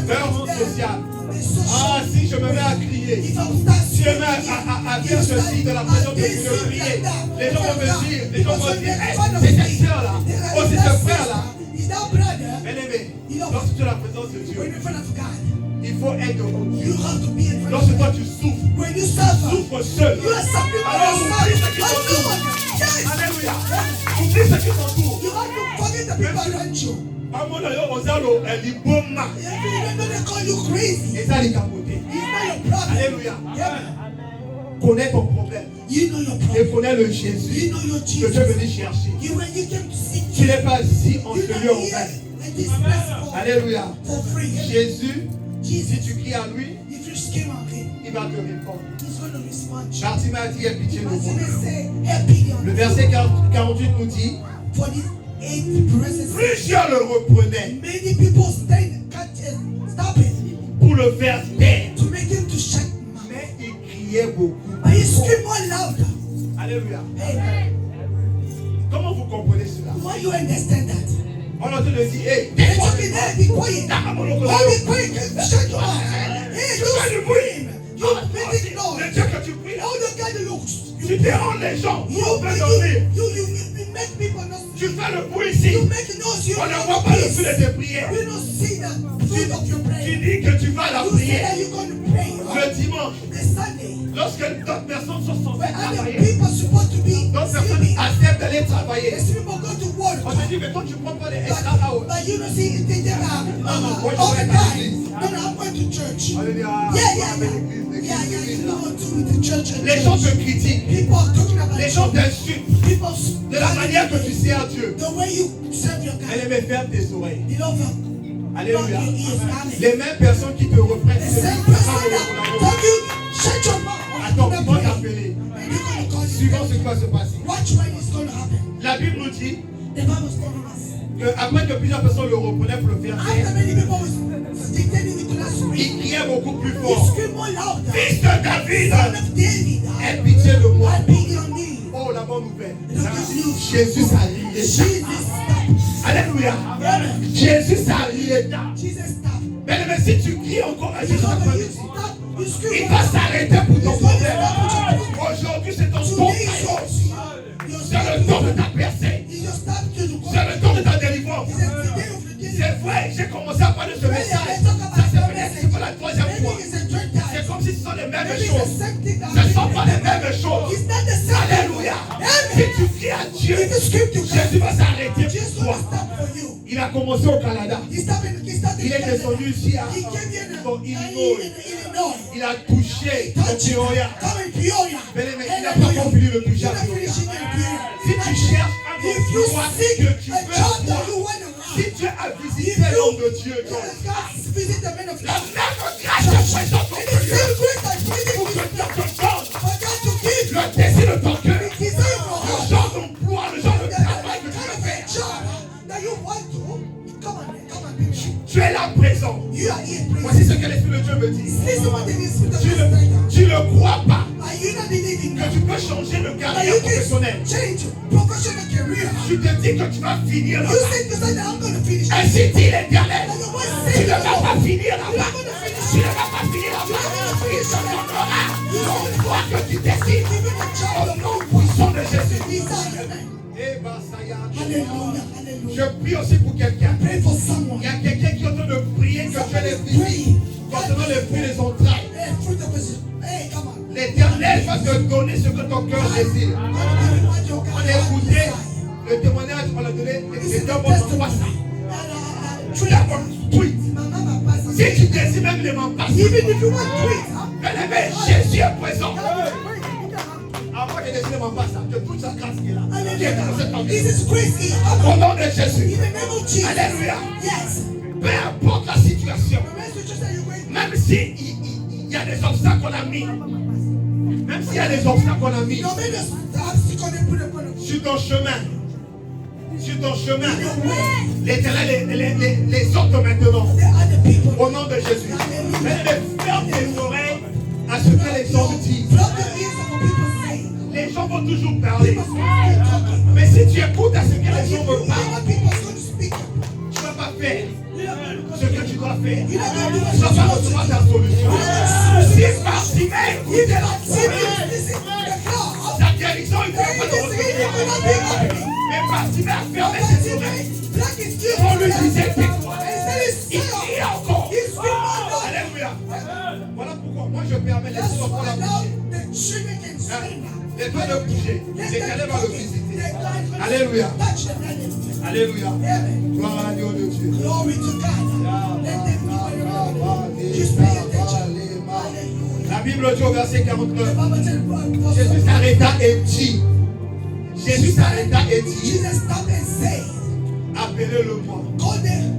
leur monde social. Ah, si je me mets à crier, si je me mets à faire ceci de la présence de Dieu, de prier, les gens vont me dire, hey, c'est cette soeur-là, oh, c'est ce frère-là. Bien-aimé, lorsque tu es dans la présence de Dieu, il faut être au Dieu. Lorsque toi tu souffres seul. Alors oublie ce qui t'entoure. Alléluia. Oublie ce qui t'entoure. Maman d'ailleurs, Ozalo, elle est bonne. Et ça, elle est capotée. Alléluia. Connais ton problème. Et connais le Jésus que tu es venu chercher. Tu n'es pas ici en lieu ouvert. Alléluia. Jésus, si tu cries à lui, il va te répondre. Bartimée a dit, aie pitié de moi. Le verset 48 nous dit, plusieurs le reprenaient pour le faire taire. Mais il criait beaucoup. Alléluia. Comment vous comprenez cela? On a dit, hey, le Dieu que tu pries là, tu déranges les gens. Tu fais le bruit ici. On ne voit pas le fruit de tes prières. Tu dis que tu vas à la prière le dimanche. Lorsque d'autres personnes sont censées travailler, d'autres personnes acceptent d'aller travailler. On te dit, mais toi tu ne prends pas les extra hours. Les gens te critiquent. Les gens t'insultent de la manière que tu sers Dieu. Elle aimait ferme tes oreilles. Alléluia. Les mêmes personnes qui te reprennent. Attends, ils vont t'appeler. Suivant ce qui va se passer. La Bible nous dit qu'après que plusieurs personnes le reprenaient pour le faire taire, il criait beaucoup plus fort. Fils de David, aie pitié de moi. Oh, la bonne nouvelle. The good news. Jésus s'arrête. Jesus stopped. Alléluia. Jésus s'arrête. Jesus stopped. Mais si tu cries encore à Jésus, Because when you il stop, you scream. va s'arrêter pour ton It's going to problème. stop with your problem. Aujourd'hui, c'est ton temps. Today is yours. You're C'est le temps de ta percée. You just stop to the C'est le temps de ta délivrance. He said, today of the day. C'est vrai, j'ai commencé à parler de ce message. Ça c'est peut-être c'est pour la troisième fois. Maybe it's a third time. C'est comme si ce sont les mêmes Maybe it's choses. the same thing that Ce ne sont pas les mêmes choses. It's not the same. Alléluia. Si tu cries à Dieu, If you scream to God, Jésus va s'arrêter Jesus pour will toi. stop for you. Il a commencé au Canada. He stopped in Il est descendu ici à He came here dans in Illinois. Illinois. Il a touché au Peoria. Come in Peoria. Mais il n'a pas encore fini de toucher You're à not Peoria. finishing in Peoria. Si tu cherches un If you endroit seek que tu a veux job that voir, you want to si have, Dieu a visité l'homme de Dieu, donc, God visit the men of la God. même grâce te présente au And the Dieu same grace that visit pour que you, Dieu te donne for God to give you le désir de ton cœur, the desire of your le heart. genre d'emploi, le genre de The travail que tu kind veux of a faire. job that you want to. Come on, people. Tu es là présent. You are here, Voici please. ce que l'Esprit de Dieu me dit. Listen what the Spirit of Tu God is saying. ne crois pas Are you not believing que that? tu peux changer de That carrière you professionnelle. can change professional career? Tu te dis que tu vas finir You là-bas. said to say that I'm going to finish. Ainsi dit l'Éternel. That your voice Tu says ne vas pas finir you're là-bas. not going to finish. Tu ne vas pas finir là-bas. Il te donnera l'emploi que tu décides. Even a job Au of nom no puissant de Jésus. desire. Eh ben, ça y est. Hallelujah, Je hallelujah. prie aussi pour quelqu'un. Pray for someone. Il y a quelqu'un qui est en train de prier que Dieu les visite concernant les fruits des entrailles. Hey, fruit of the hey, come on. L'Éternel va te donner ce que ton cœur désire. God will give you what your On God a écouté desire. le témoignage, on a donné This les is deux the bonnes testimony. fois ça. Treat. D'abord, tweet. My mama passed on. Si tu désires même les m'en passer, Even if you want tweet, huh? bien-aimé, Jésus est présent. Hallelujah. Avant que désire m'en passe, que toute sa grâce qui est là. Qui est dans cette This vie. is crazy. Au nom de Jésus. In the name of Jesus. Alléluia. Yes. Peu importe la situation, The message that you're going même si il y a des obstacles qu'on a mis, même s'il y a des obstacles qu'on a mis no matter obstacle they put upon us. sur ton chemin, Your way. l'Éternel les ôte maintenant. There are the people. Au nom de Jésus. Mais ferme tes oreilles à ce que les gens disent. Block the ears of what people say. Les gens vont toujours parler. People say talking. Mais si tu écoutes à ce que But les if gens you me hear parlent, what people are going to speak, tu ne vas pas faire you're not going to ce que tu dois faire. You're not going to do Tu ne vas what pas you're recevoir supposed ta solution. Si par si même to do. écouter la See me, parole, listen to the God. ta guérison, il ne va pas te recevoir. Mais par si même fermer ses oreilles, Black is still on lui disait tais-toi. Instead Il it's crie encore. He's screaming. Alléluia. Voilà pourquoi moi je permets les That's gens pour la why now bouger. the children can scream. Les doigts de bouger. L'Éternel va le visiter. Alléluia. Touch them. Hallelujah. Alléluia. Amen. Gloire à Dieu de Dieu. Glory to God. Let them know you're Just pay attention. Hallelujah. La Bible dit au verset The 49. Bible tells Jésus s'arrêta et dit. Jésus s'arrêta et dit. Jesus stopped and said, Appelez-le-moi. call them.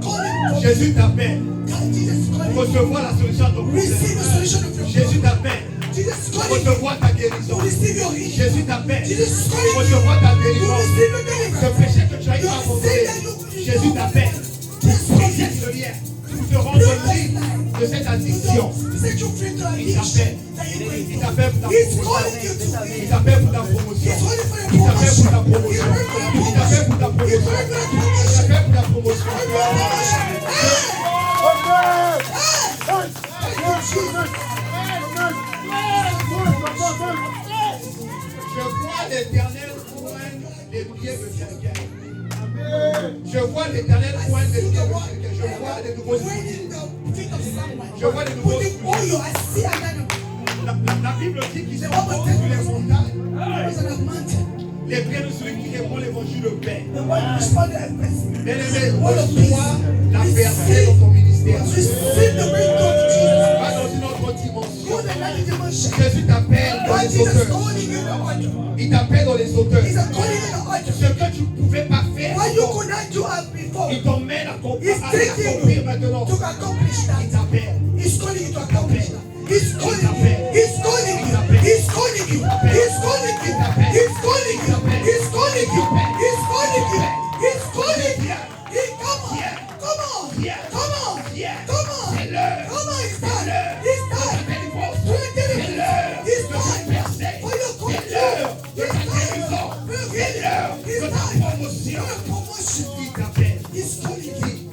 Jésus t'appelle God, Jesus pour call him. recevoir la solution à ton Receive problème. the solution of your Jésus problem. t'appelle Jesus pour call him. recevoir ta guérison. To receive your healing. Jésus t'appelle Jesus pour call him. recevoir ta To délivrance. receive your Ce deliverance. péché que tu as eu à Your sin abandonner. that you Jésus t'appelle pour briser ce lien, pour te rendre libre de cette addiction. Set you free to Il t'appelle. addiction that you're going Il for. t'appelle pour ta He's promotion. calling you to Il it. t'appelle pour ta promotion. He's calling for your Il t'appelle pour ta promotion. promotion. He's calling for Il t'appelle pour ta your promotion. promotion. He's Il calling for your t'appelle pour ta promotion. promotion. Je vois l'Éternel poindre les pieds de quelqu'un. Je vois l'Éternel poindre les pieds de quelqu'un. Je vois des nouveaux signes. Je vois des nouveaux signes. La Bible dit qu'ils sont sur les montagnes. Les pieds de celui qui répond l'évangile de paix. Bien-aimé, reçois la percée dans ton ministère. Va dans une autre dimension. Jésus t'appelle dans les hauteurs. Il t'appelle dans les hauteurs. Ce que tu ne pouvais pas faire, il t'emmène à accomplir maintenant. Il t'appelle. He's calling you to accomplish that. He's calling you. He's calling you. He's calling you. He's calling you. He's calling you. He's calling you. He's calling you. He's calling you. Come on. Come on. Come on. Come on. C'est l'heure. Come on. It's time. It's time. C'est l'heure For your deliverance. It's de ta time. percée. For your C'est l'heure control. de It's ta time. guérison. l'heure de ta promotion. Il t'appelle.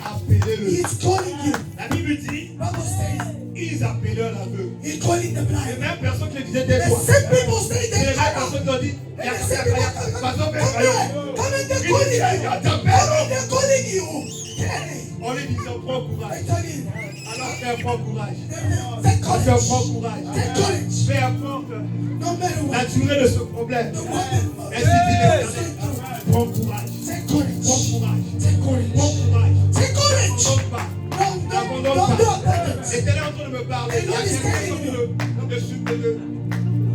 Appelez-le. He's calling you. La Bible dit, Bible says ils appellent l'aveugle. he's calling the Les blind. mêmes personnes qui disaient The tais-toi. same people say C'est les they mêmes come personnes qui ont dit, and the same people come here. Come and they're Il calling dit, you. Come t'appelle. and they're calling you. Hey, On lui disait, prends courage. I tell you, Alors frère, prends courage. take Frère, prends courage. courage. Take courage. Peu importe No matter la what. durée de ce problème. The one Ainsi dit that l'Éternel. Prends courage. take Prends courage. courage. Take courage. Prends courage. Take courage. N'abandonne pas. Don't N'abandonne do pas. it. L'Éternel est en train de me parler. Il y a quelqu'un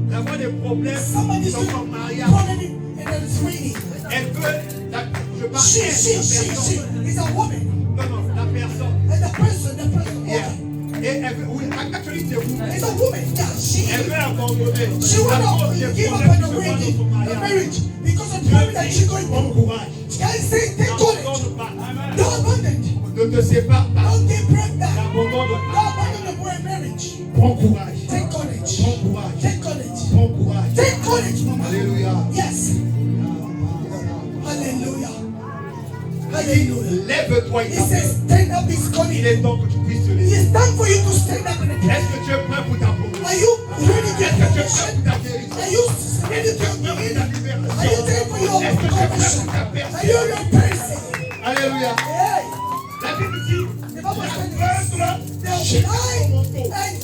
d'avoir des problèmes Somebody's dans son mariage. calling and then it's raining. Elle veut, je parle She elle, la personne. is a woman. Non, non, la personne. And the person, Yeah. okay. Et elle veut, oui, actually c'est vous. It's a woman. Yeah, Elle veut abandonner. she will À not cause des give up problèmes on qui the se passent wedding, dans son the mariage. marriage, because of the problem that she's going Prends through. courage. God say, take courage. N'abandonne pas. Don't abandon. Ne te sépare pas. Don't get pregnant. N'abandonne Don't pas. abandon the boy marriage. Prends courage. Take courage. Prends courage. Take courage. Prends courage. Take courage, mama. Alléluia. Yes. Hallelujah. Hallelujah. Lève-toi, il He t'appelle. says, stand up, he's calling. Il est temps que tu puisses te lever. It's time for you to stand up in the Est-ce que tu es prêt pour ta promotion? Are you ready to Est-ce que tu es prêt promotion? pour ta guérison? Are you ready Est-ce que tu es to prêt pour begin? ta Are you libération? ready for your Est-ce que tu es prêt promotion? pour ta Are personne? you your person? Alléluia. Hey, La Bible dit, the Bible says l'aveugle they'll jette son fly manteau. and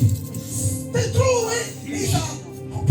they threw away his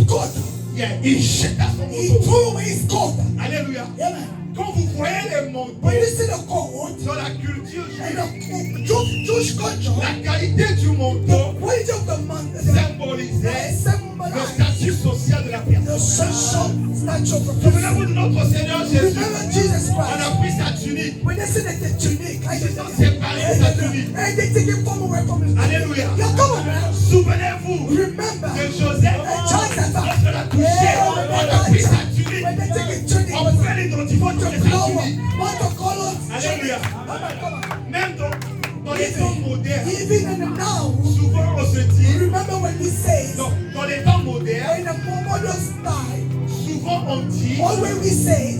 coat. Yeah, il jette son He manteau. threw away his coat. Alléluia. Amen. Quand vous voyez les manteaux When you see the coat dans la culture and juive, the Jewish culture, la qualité du the manteau quality of the man, symbolisait le symbolize statut social de la the personne. social statue of a person. Souvenez-vous de notre Seigneur Jésus. Remember Jesus On Christ. a pris sa tunique. When they say that the tunic, I Ils just sont séparés de sa tunique. and they take it from away from his. Alléluia. Yeah, come on, man. Souvenez-vous Remember. de Joseph. Lorsque l'a touché, on a pris sa tunique. When they take a tunic, On pouvait l'identifier the de sa flower, tunique. what the color. Alléluia. Come on. Même dans les temps modernes, Even in the now, souvent on se dit, remember when we say dans les temps modernes, in the modern style, souvent on dit, or when we say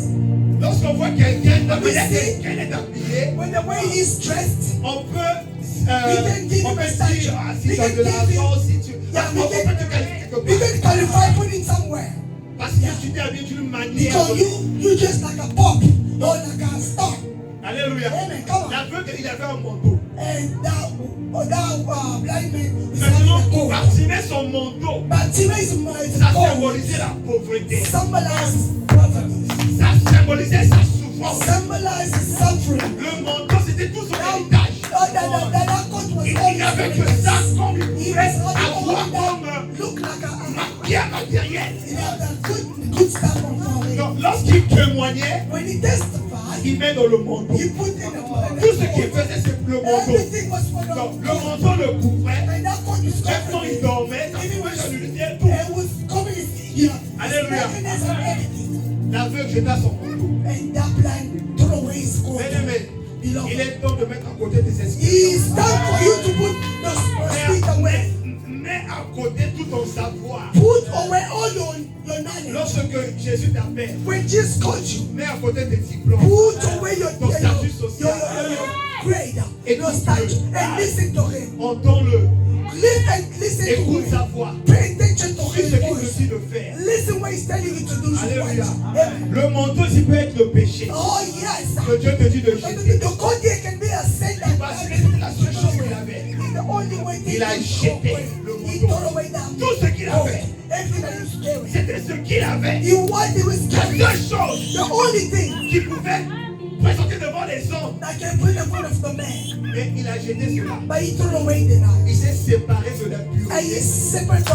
lorsqu'on voit quelqu'un, la manière qu'elle est habillée, when the way he's dressed, on peut can give on him a peut statue. dire, ah, si We tu as can de give l'argent, him- si tu... Yeah, on we peut can- te qualifier quelque we part. can qualify put it somewhere. Parce que tu t'es habillé d'une manière... Because you just like a pop or like a star. Alléluia. Amen. Come on. L'aveugle, il avait un manteau. And that blind man is Maintenant, having a pour coat. Bartimée, son manteau, But Timothy is ça coat. symbolisait la pauvreté. Symbolizes poverty. Ça symbolisait sa souffrance. Symbolizes suffering. Le manteau, c'était tout son héritage. That coat was Il all n'y avait que his ça qu'on lui He pouvait was avoir only comme that look like a pierre matérielle. he had a good stuff on for him. Donc, lorsqu'il témoignait, When he testified, il met dans le manteau. he put in Tout ce qu'il the faisait, c'est le manteau. everything was for the Donc, le manteau le couvrait. and that coat was Même quand il covering dormait, ça pouvait se lui dire tout. and was covering his ear, Alléluia. his nakedness and everything. L'aveugle jeta son manteau. And that blind threw away his coat. Bien-aimé, il Beloved, est temps de mettre à côté tes it's expériences. time for you to put the spirit away. Mets à côté tout ton savoir. Put away all your knowledge. Lorsque Jésus t'appelle, When Jesus called you, mets à côté tes diplômes. put away your Ton statut social. grade, your statue, and listen to him. Entends-le. Listen to Écoute sa him. voix. Pay attention to Fais his ce qu'il te voice. dit de faire. Listen what he's telling you to do. Alléluia. Amen. Le manteau, il peut être le péché. Oh yes. Que Dieu te dit de jeter. The coat here can be a sin Parce que c'est la seule chose qu'il avait. the only way Il a jeté le he manteau. threw away that. Tout ce qu'il avait, Everything that he was carrying. c'était ce qu'il avait. He was La carrying. seule chose The only thing qui pouvait présenter devant les hommes. that can put in front of the man. Mais il a jeté cela. But he threw away the knife. Il s'est séparé de la And he pureté. separate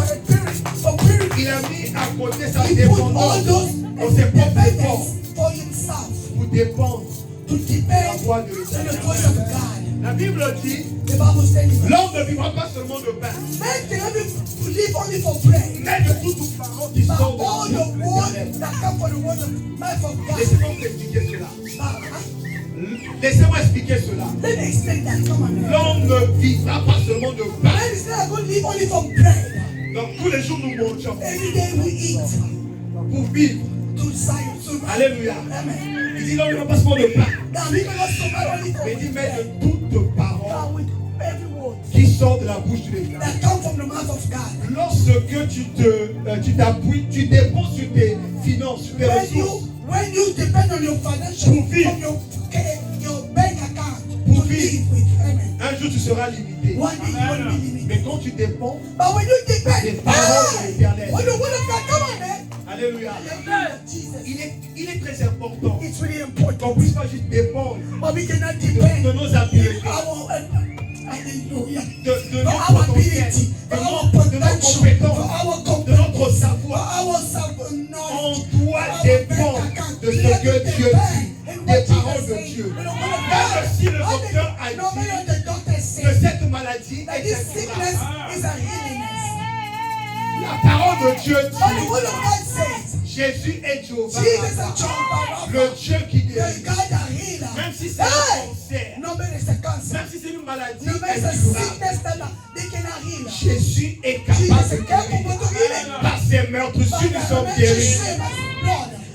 for purity. Il a mis à côté sa He put all dépendance those dans ses propres efforts dependence for himself pour dépendre to de la depend voix de on the l'Éternel. voice of God. La Bible dit, The Bible says, l'homme ne vivra pas seulement de pain, man cannot live only for bread, mais de toute parole qui but sort all de the l'Éternel. word that come from the word of mouth of God. Laissez-moi vous expliquer cela. Uh-huh. Laissez-moi expliquer cela. Let me explain that. Come on. Man L'homme ne vivra pas seulement de pain. is not going to live only from bread. Donc tous les jours nous mangeons Every day we eat. pour vivre. to survive. Alléluia. Amen. Il dit non, non pas seulement de pain, Now we cannot survive only mais il dit for mais de toute parole with every word qui sort de la bouche de l'Éternel. that come from the mouth of God. Lorsque tu t'appuies, tu dépends sur tes finances, sur tes ressources. When you depend on your financial, Pour vivre. from your bank account Pour to vivre. live with. Amen. Un jour tu seras limité. One day you will be limited. Mais quand tu dépends, But when you des depend, paroles de l'Éternel. when the word of God, come on, man. Alléluia. Jesus. Il est très important It's really qu'on important. puisse pas juste dépendre But we cannot de depend nos habiletés, hallelujah. de For notre our potentiel, ability, for our de nos potential, for compétences, our de competence, notre for savoir. our On self-knowledge. doit dépendre de ce que Dieu dit, des paroles de Dieu. Même si le docteur a No matter dit the doctor que says cette maladie that est this incurable, sickness is a healingness. la parole de Dieu But the dit word of God says, Jésus est Jéhovah, Jesus is Jehovah le Rapha, Dieu qui the guérit. God that heals. Même si c'est un Hey! cancer, No matter it's a cancer, même si c'est une maladie no matter it's a incurable, sickness that they cannot heal. Jésus est Jesus capable is de capable guérir. to heal it. Par ses meurtrissures, nous sommes guéris.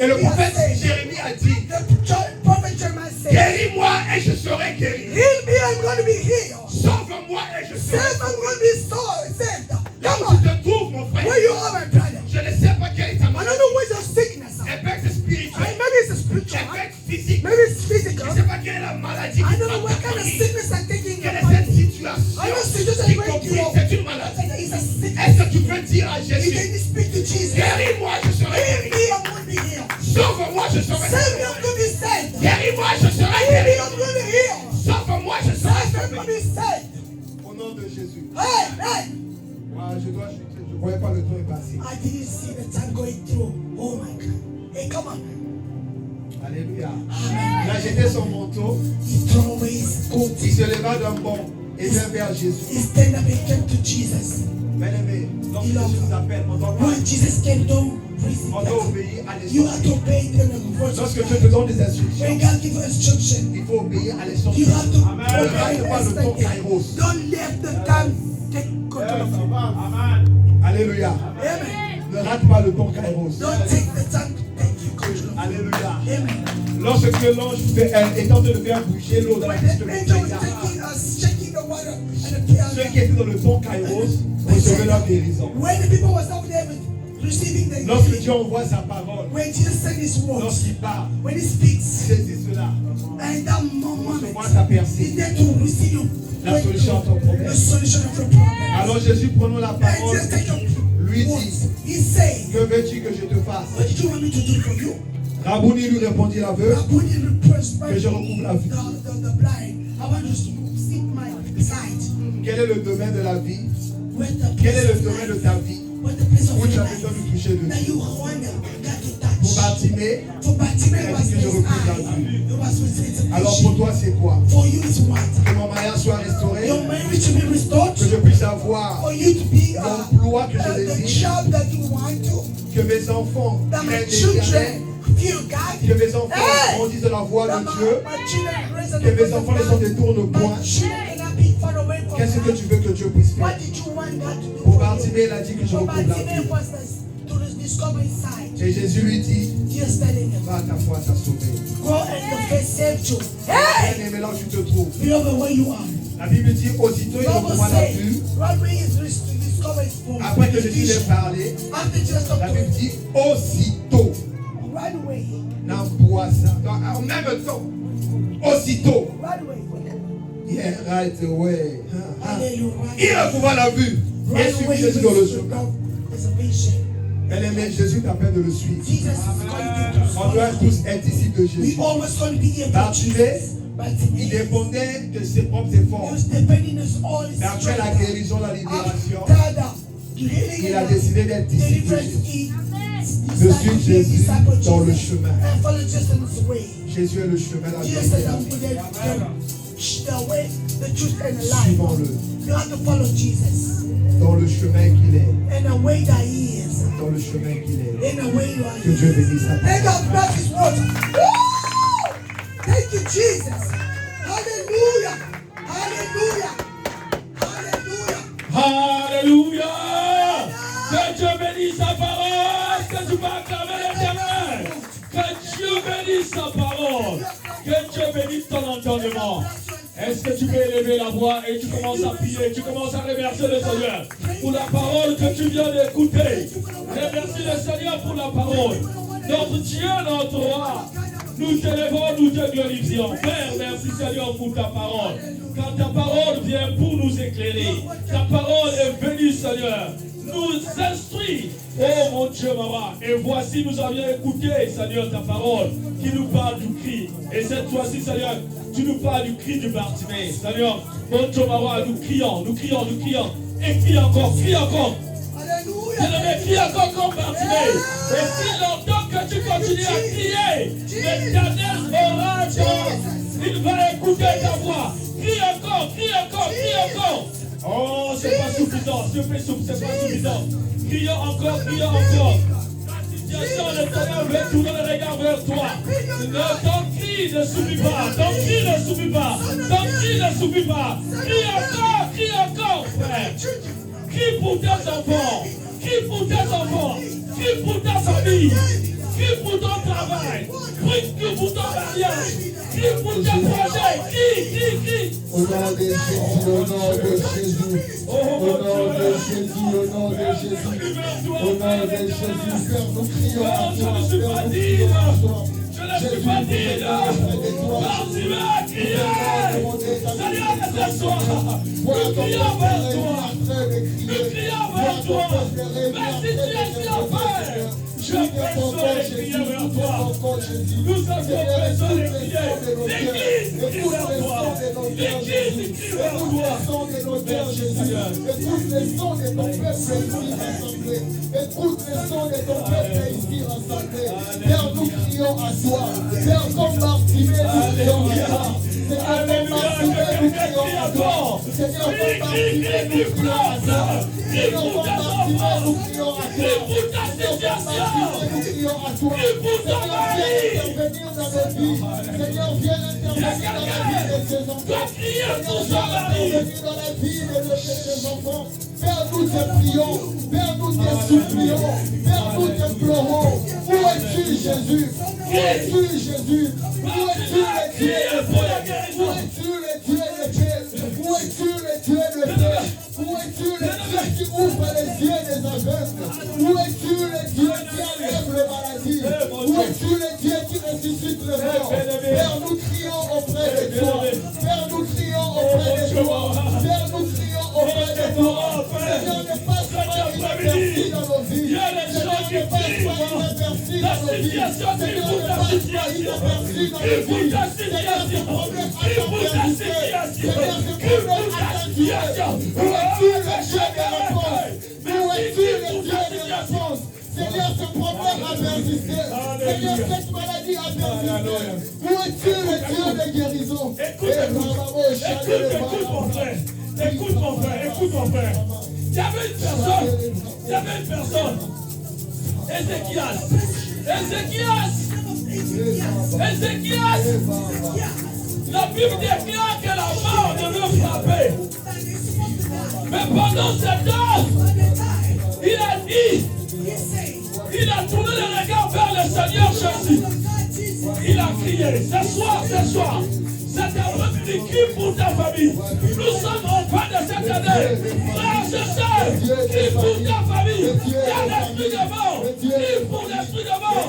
Et le prophète Jérémie a dit, The prophet Jeremiah said, guéris-moi et je serai guéri. heal me, I'm going to be healed. Sauve-moi et je serai Save, I'm going to be saved. Là Come où tu on. te trouves, mon frère, Where you are, my brother? je ne sais pas quelle est ta I don't maladie. know where's your sickness. Elle peut être spirituelle, Maybe it's a spiritual. elle peut être physique. Maybe it's Je physical. ne sais pas quelle est la maladie I qui don't know what kind frappe of ta famille. sickness I'm taking Quelle your est cette body. situation I know situation qui is very complique? deep. C'est une maladie. It's a sickness. Est-ce que tu peux dire à You Jésus, can speak to Jesus. guéris-moi, je serai Heal guéri. me, I'm going to be healed. Sauve-moi, je serai Save me, guéri. I'm going to be saved. Guéris-moi, je serai Heal me, guéri. I'm going to be healed. Sauve-moi, je serai Save me, I'm going to guéri. be saved. Au nom de Jésus. Hey, hey. Je ne voyais pas le temps est passé. I didn't see the time going through. Oh my God. Hey, come on. Alléluia. Il a jeté son manteau, He threw away his coat. il se leva d'un bond et vint vers Jésus. He stand up and came to Jesus. Bien-aimé, lorsque Jésus nous appelle, on doit When Jesus came to receive on doit that, obéir à you have to l'instruction. obey the voice of Lorsque Dieu God. te donne des instructions, When God gives you instruction, il faut obéir à you l'instruction. have to Ne obey rate pas le temps the kairos. Don't let the time take control of you. Alléluia. Amen. Ne rate pas le temps kairos. Don't take the time to take you control of Alléluia. you. Amen. Lorsque l'ange est en train de faire bouger l'eau dans la When piste the de angel was Bethsaïda, taking us, shaking the water and the ceux piano. qui étaient dans le temps kairos recevaient leur guérison. When the people was over there receiving the Lorsque healing, Dieu envoie sa parole, when Jesus said his words, lorsqu'il parle, when he speaks, saisis cela. and that moment, Recevoir ta he's percée, there to receive you. la solution à ton problème. The solution of your problem. Alors Jésus, prenons la And parole, just take your lui words. dit, He's saying, que veux-tu que je te fasse? what did you want me to do for you? Rabouni lui répondit l'aveugle, I put in the first que je recouvre la vue. the blind. I want you to see my sight. Quel est le domaine de la vie? Where the Quel est place le of domaine de life, ta vie where the place où of tu as life besoin de toucher de that Dieu? you want God to Pour touch. Bartimée, For Bartimaeus il a was dit que je his recouvre la eye. vue. It was with his Alors vision. pour toi c'est quoi? For you it's what? Que mon mariage soit restauré, Your marriage to be restored. que je puisse avoir For you to be l'emploi que je the désire, job that you want to. que mes enfants That my craignent children l'Éternel, fear God. que mes enfants Hey! grandissent de la voie That de Dieu, my children raise que mes enfants ne s'en détournent My point. children cannot be far away from Qu'est-ce que God. tu veux que Dieu puisse faire? What did you want God to do Pour for you? Bartimée, il a dit que je For recouvre la Bartimaeus vue. was to discover his sight. Et Jésus lui dit, Just telling him, va, ta foi t'a sauvé. go and your faith saved you. Hey! Bien-aimé, là où tu te trouves. Beloved, where you are. La Bible dit, aussitôt il Bible recouvra la says, vue. right when he discovered his phone. Après que Jésus vision. l'ait parlé, After Jesus la talked to Bible him, dit, aussitôt. right away, N'empoissa. En même temps, aussitôt. right away, Yeah, right away. hallelujah, Il right recouvra la vue. Et right suivit away, Jésus dans le chemin. there's a vision. Bien-aimé, Jésus t'appelle de le suivre. Jesus is calling you On doit to tous être disciples de We Jésus. always going to be here for Bartimée, Jesus. il Bartimaeus, dépendait de ses propres he efforts. was depending on all his Mais après la strength. guérison, la libération, After the healing il a and décidé d'être disciple de deliverance, Jésus. he De decided to suivre be a Jésus disciple of dans le Jesus chemin. and follow Jesus in his way. Jésus est le chemin, la Jesus vérité. said, I'm the way, the truth, and the life. Suivons-le You have to follow Jesus dans le chemin qu'il est. in the way that he is, Dans le chemin qu'il est. in the way you are. Que Dieu bénisse sa May parole. God bless his word. Woo! Thank you, Jesus. Hallelujah. Hallelujah. Hallelujah. Alléluia. Que Dieu bénisse sa parole. Que tu vas acclamer l'Éternel. Dieu bénisse sa parole. Que Dieu bénisse ton entendement. Est-ce que tu peux élever la voix et tu commences à prier, tu commences à remercier le Seigneur pour la parole que tu viens d'écouter. Remercie le Seigneur pour la parole. Notre Dieu, notre roi, nous t'élevons, nous te glorifions. Père, merci Seigneur pour ta parole. Quand ta parole vient pour nous éclairer, ta parole est venue Seigneur, nous instruit. Oh mon Dieu, maman. Et voici, nous avions écouté, Seigneur, ta parole qui nous parle du cri. Et cette fois-ci, Seigneur, tu nous parles du cri du Bartimée. Seigneur, mon Dieu, maman, nous crions, nous crions, nous crions. Et crie encore, crie encore. Bien-aimé, crie encore comme Bartimée. Et si longtemps que tu continues à crier, l'Éternel aura tort. Il va écouter ta voix. Crie encore, crie encore, crie encore. Oh, c'est pas suffisant, c'est pas suffisant. Crions encore, crions encore. Ta situation, l'Éternel veut tourner le regard vers toi. Ton cri ne suffit pas, ton cri ne suffit pas, ton cri ne suffit pas. Crie encore, frère. Crie pour tes enfants, crie pour tes enfants, crie pour ta famille, crie pour ton travail, crie pour ton mariage, crie pour tes projets, crie. Au nom de Jésus, au nom de Jésus, au nom de Jésus, au nom de Jésus, au nom de Jésus, Père, nous crions à toi, Père, nous crions à toi. Je ne suis pas digne. Bartimée a crié. Seigneur, ce soir, nous crions vers toi. Nous crions vers toi. Merci, tu es si offert. Je besoin de crier vers toi. Nous avons besoin de crier. L'Église crie vers toi. L'Église crie vers toi. Merci, Seigneur. Écoute les sons de ton peuple ici rassemblé. Écoute les sons de ton peuple ici rassemblé. Père, nous crions à toi. Père, comme Bartimée, nous crions à toi. Seigneur, comme Bartimée, nous crions à toi. Seigneur, comme Bartimée, nous crions à toi. Seigneur, comme Bartimée, nous crions à toi. Seigneur, comme Bartimée, nous crions à toi. Seigneur, viens intervenir dans la vie de tes enfants. Seigneur, viens intervenir dans la vie de tes enfants. Père, nous te prions. Père, nous te supplions. Père, nous te pleurons. Où es-tu, Jésus? Où es-tu, Jésus? Où es-tu, le Dieu de paix? Où es-tu, le Dieu de paix? Où es-tu, le Dieu de paix? Où es-tu, le Dieu qui ouvre les yeux des aveugles? Où es-tu, le Dieu qui enlève le maladie? Où es-tu, le Dieu qui ressuscite le mort? Père, nous crions auprès de toi. Père, nous crions auprès de toi. Père, nous crions auprès de toi. Seigneur, ne passe pas inaperçu dans nos vies. Seigneur, ne passe pas inaperçu dans nos vies. Seigneur, ne passe pas inaperçu dans nos vies. Seigneur, ce problème attendrissé. Seigneur, ce problème attendrissé. Où es-tu le Dieu de réponse? Où es-tu le Dieu de réponse? Seigneur, ce problème a persisté. Seigneur, cette maladie a persisté. Où es-tu le Dieu de guérison? Écoute mon frère. Écoute mon frère. Il y avait une personne. Ézéchias. La Bible déclare que la mort devait frapper. Mais pendant ce temps, il a tourné le regard vers le Seigneur Jésus. Il a crié, ce soir, c'est un premier cri pour ta famille. Nous sommes en fin de cette année. Frères et sœurs, crie pour ta famille. Il y a l'esprit de mort. Crie pour l'esprit de mort.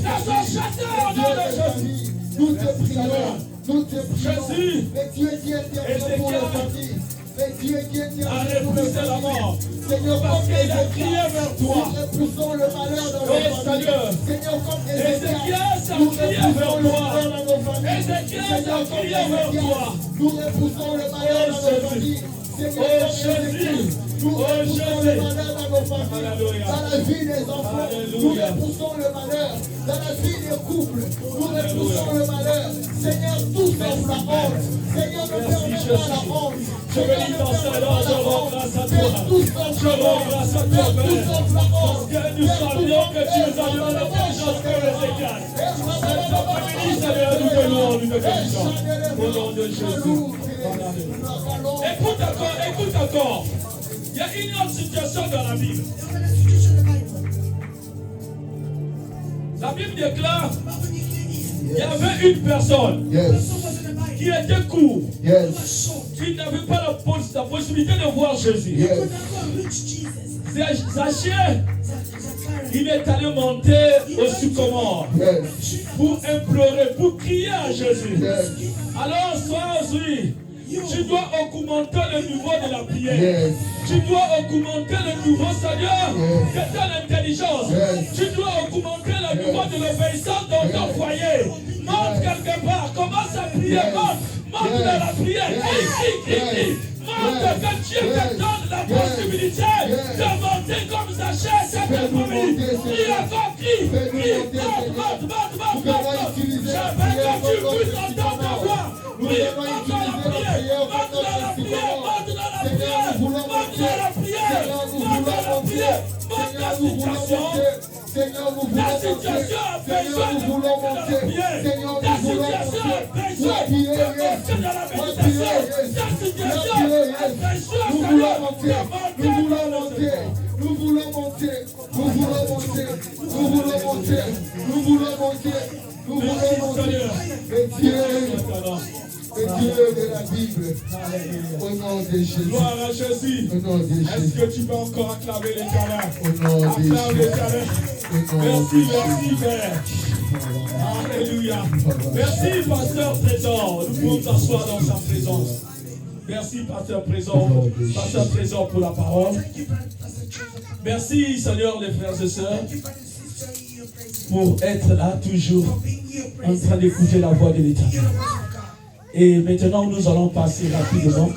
Ça soit chassé au nom de Jésus. Nous te prions. Nous te prions. Jésus. Et Dieu qui intervient pour les familles. Et Dieu qui intervient pour les la mort. Seigneur, Parce comme qu'il a crié vers toi. nous repoussons le malheur dans nos Oh, familles. Seigneur. Seigneur, comme Ézéchias a nous crié repoussons vers le toi. malheur dans nos familles. Ézéchias Seigneur, a comme crié vers toi. nous repoussons le malheur dans nos familles. Seigneur, Oh, comme Jésus. nous Oh, repoussons Jésus. le malheur dans nos familles. Alléluia. Dans la vie des enfants, nous Alléluia. repoussons le malheur. Dans la vie des couples, nous repoussons le malheur. Seigneur, tout sauf la honte. Seigneur, ne permets pas la honte. Je bénis ton Seigneur, je rends grâce à toi. Tout sauf Je rends grâce à toi, tout Père. sauf la honte. Que nous savions que tu nous as donné l'intelligence comme Ézéchias. Cet après-midi, Seigneur, nous te louons, nous te bénissons. Au nom de Jésus. Écoute encore. Il y a une autre situation dans la Bible. La Bible déclare avait une personne Yes. qui était court. Yes. Il n'avait pas la possibilité de voir Jésus. Yes. Zaché, il est allé monter au sycomore Yes. pour implorer, pour crier à Jésus. Yes. Alors, sois aujourd'hui, tu dois augmenter le niveau de la prière. Yes. Tu dois augmenter le niveau, Seigneur, Yes. de ton intelligence. Yes. Tu dois augmenter le niveau de l'obéissance dans ton foyer. Monte quelque part, commence à prier, Yes. monte dans la prière. Crie. Monte que Dieu te donne la possibilité de monter comme Zaché cet après-midi. Crie encore, crie. Monte. J'avais que tu puisses entendre ta voix. Oui, monte dans la prière, monte dans la prière, monte dans la prière, monte dans la prière, monte dans la prière, monte la situation. Seigneur, nous voulons La situation a besoin de monter dans la prière. Ta situation a besoin de monter dans la méditation. Ta situation a besoin, Nous Seigneur, voulons de monter. Nous voulons monter. Nous voulons monter. Nous voulons monter. Nous voulons monter. Nous voulons Merci, monter. Seigneur. Le Dieu de la Bible. Au nom de Jésus. Gloire à Jésus. Au nom de Est-ce Jésus. que tu peux encore acclamer l'Éternel? Au nom de Acclame Jésus. l'Éternel. Au nom Merci, de merci, Père. Alléluia. Merci, Pasteur Trésor. Nous pouvons nous asseoir dans sa présence. Merci, Pasteur Trésor, pour la parole. Merci, Seigneur, les frères et sœurs, pour être là toujours en train d'écouter la voix de l'Éternel. Et maintenant, nous allons passer rapidement